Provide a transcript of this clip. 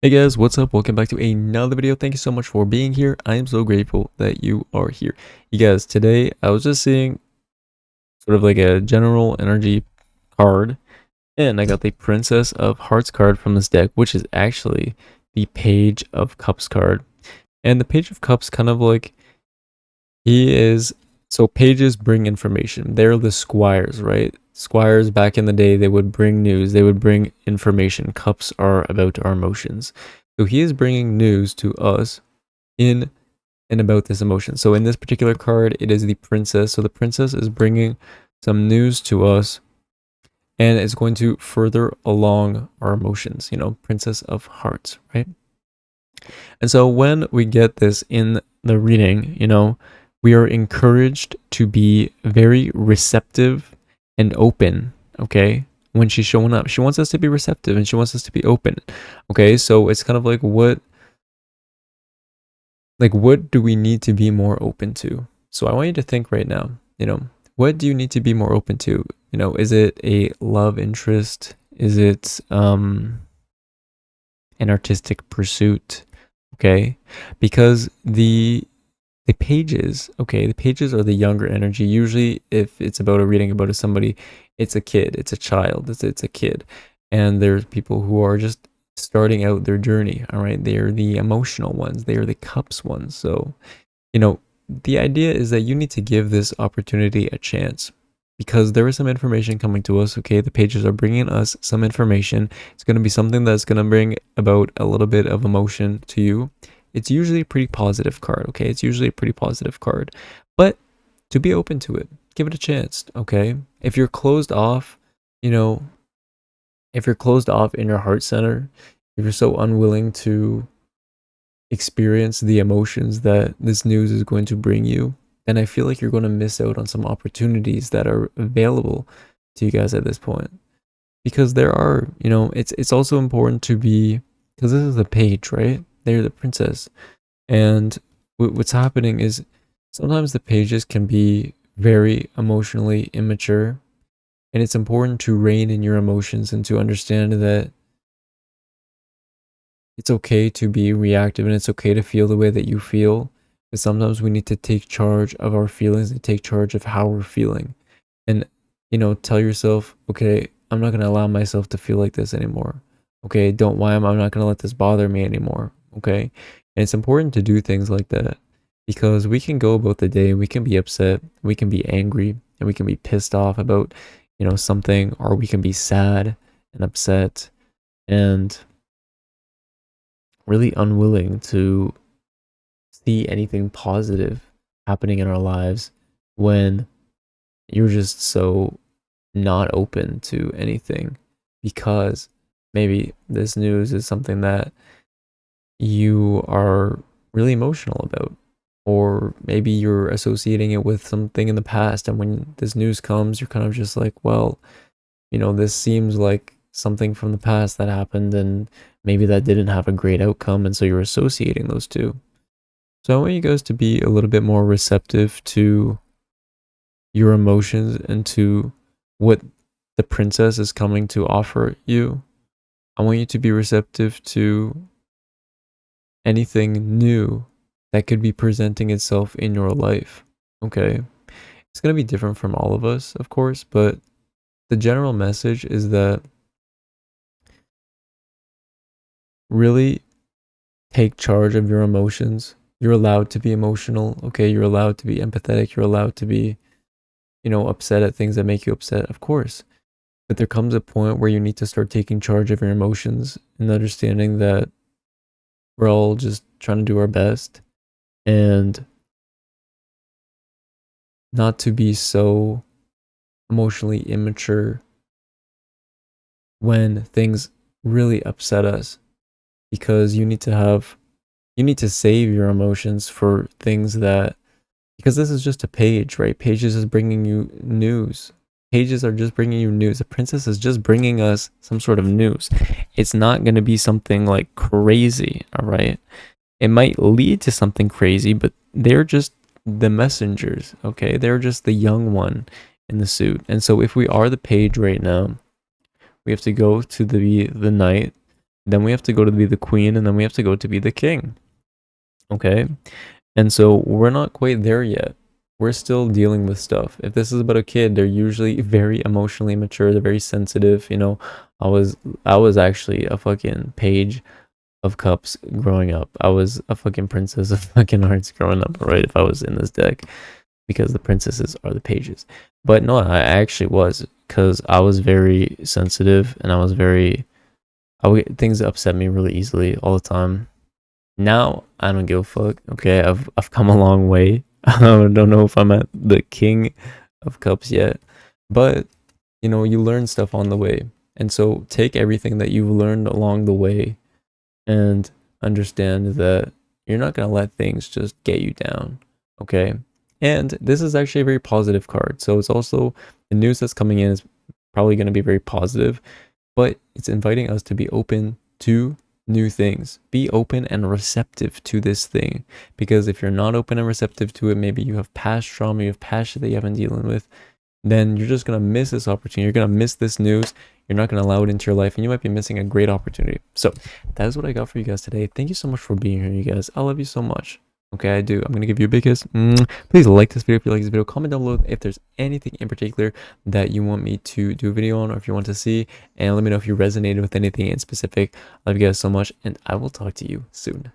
Hey guys, what's up? Welcome back to another video. Thank you so much for being here. I am so grateful that you are here. You guys, today I was just seeing sort of like a general energy card, and I got the Princess of Hearts card from this deck, which is actually the Page of Cups card. And the Page of Cups kind of like he is so pages bring information. They're the squires, right? Squires back in the day, they would bring news, they would bring information. Cups are about our emotions. So he is bringing news to us in and about this emotion. So in this particular card, it is the princess. So the princess is bringing some news to us and it's going to further along our emotions, Princess of Hearts, right? And so when we get this in the reading, we are encouraged to be very receptive and open, okay? When she's showing up, she wants us to be receptive and she wants us to be open, okay? So it's kind of like what do we need to be more open to? So I want you to think right now, what do you need to be more open to? Is it a love interest? Is it an artistic pursuit? Okay? Because the pages, okay, the pages are the younger energy. Usually if it's about a reading about somebody, it's a kid, it's a child, it's a kid. And there's people who are just starting out their journey, all right? They are the emotional ones, they are the cups ones. So, the idea is that you need to give this opportunity a chance because there is some information coming to us, okay? The pages are bringing us some information. It's going to be something that's going to bring about a little bit of emotion to you. It's usually a pretty positive card, okay? It's usually a pretty positive card. But to be open to it, give it a chance, okay? If you're closed off, you know, if you're closed off in your heart center, if you're so unwilling to experience the emotions that this news is going to bring you, then I feel like you're going to miss out on some opportunities that are available to you guys at this point. Because there are, it's also important to be, because this is the page, right? They're the princess. And what's happening is sometimes the pages can be very emotionally immature. And it's important to rein in your emotions and to understand that it's okay to be reactive and it's okay to feel the way that you feel. But sometimes we need to take charge of our feelings and take charge of how we're feeling. And, tell yourself, okay, I'm not going to allow myself to feel like this anymore. Okay, don't why I'm not going to let this bother me anymore. Okay. And it's important to do things like that because we can go about the day, we can be upset, we can be angry, and we can be pissed off about, something, or we can be sad and upset and really unwilling to see anything positive happening in our lives when you're just so not open to anything because maybe this news is something that you are really emotional about, or maybe you're associating it with something in the past, and when this news comes you're kind of just like, well, this seems like something from the past that happened and maybe that didn't have a great outcome, and so you're associating those two. So I want you guys to be a little bit more receptive to your emotions and to what the princess is coming to offer you. I want you to be receptive to anything new that could be presenting itself in your life. Okay. It's going to be different from all of us, of course, but the general message is that really take charge of your emotions. You're allowed to be emotional. Okay. You're allowed to be empathetic. You're allowed to be, upset at things that make you upset, of course. But there comes a point where you need to start taking charge of your emotions and understanding that we're all just trying to do our best and not to be so emotionally immature when things really upset us, because you need to save your emotions for things that, because this is just a page, right? Pages is bringing you news. Pages are just bringing you news. The princess is just bringing us some sort of news. It's not going to be something like crazy, all right? It might lead to something crazy, but they're just the messengers, okay? They're just the young one in the suit. And so if we are the page right now, we have to go to the knight, then we have to go to be the queen, and then we have to go to be the king. Okay? And so we're not quite there yet. We're still dealing with stuff. If this is about a kid, they're usually very emotionally mature, they're very sensitive, you know. I was actually a fucking page of cups growing up. I was a fucking princess of fucking hearts growing up, right? If I was in this deck, because the princesses are the pages. But no, I actually was, because I was very sensitive, and things upset me really easily all the time. Now I don't give a fuck. Okay, I've come a long way. I don't know if I'm at the king of cups yet, but you know, you learn stuff on the way. And so take everything that you've learned along the way and understand that you're not going to let things just get you down. Okay? And this is actually a very positive card. So it's also, the news that's coming in is probably going to be very positive, but it's inviting us to be open to new things. Be open and receptive to this thing, because if you're not open and receptive to it, maybe you have past trauma, you have past shit that you haven't dealing with, then you're just going to miss this opportunity. You're going to miss this news. You're not going to allow it into your life, and you might be missing a great opportunity. So that is what I got for you guys today. Thank you so much for being here, you guys. I love you so much. Okay, I do. I'm going to give you a big kiss. Please like this video if you like this video. Comment down below if there's anything in particular that you want me to do a video on, or if you want to see. And let me know if you resonated with anything in specific. I love you guys so much, and I will talk to you soon.